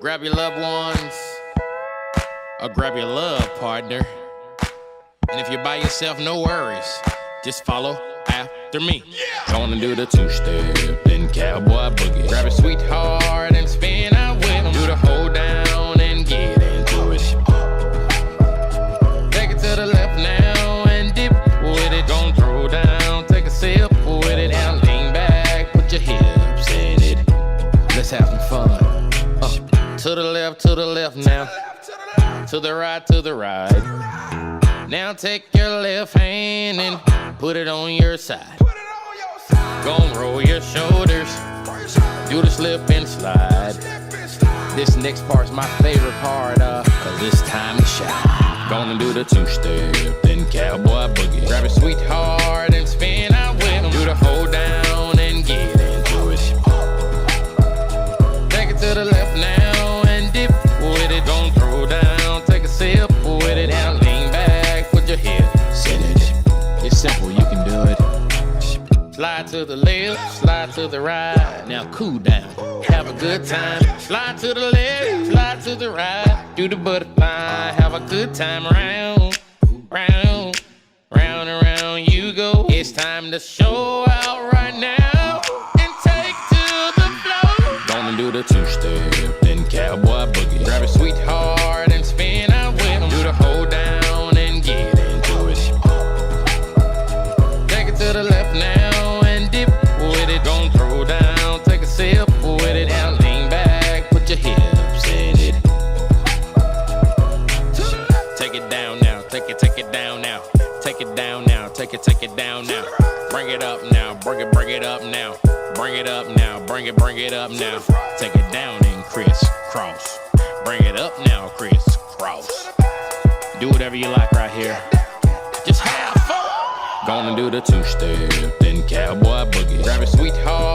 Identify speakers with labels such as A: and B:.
A: Grab your loved ones, or grab your love partner. And if you're by yourself, no worries. Just follow after me. Gonna do the two-step, then cowboy boogie. Grab a sweetheart and spin out with 'em. Do the hold down and get into it. Take it to the left now and dip with it. Don't throw down, take a sip with it. Now lean back, put your hips in it. Let's have some fun. To the left now. To the right. Now take your left hand and put it on your side. Gon' roll your shoulders. Do the slip and slide. This next part's my favorite part, cause it's time to shine. Gonna do the two-step, then cowboy boogie. Grab a sweetheart and spin out with 'em. Do the hold down and get into it. Take it to the left now and dip with it. Don't throw down, take a sip with it. Now lean back, put your hips in it. It's simple, you can do it. Slide to the left, slide to the right. Now cool down, have a good time. Slide to the left, slide to the right. Do the butterfly, have a good time. Round, round, round and round you go. It's time to show out right now and take to the floor. Gonna do the two-step, then cowboy boogie. Grab a sweetheart and spin out with 'em. Do the hold down and get into it. Take it to the left now and dip with it. Don't throw down, take a sip with it. Now lean back, put your hips in it. Take it down now, take it down now. Take it down now, take it down now. Bring it up now, bring it up now. Bring it up now, bring it up now. Take it down and crisscross. Bring it up now, crisscross. Do whatever you like right here. Just have fun. Gonna do the two-step, then cowboy boogie. Grab a sweetheart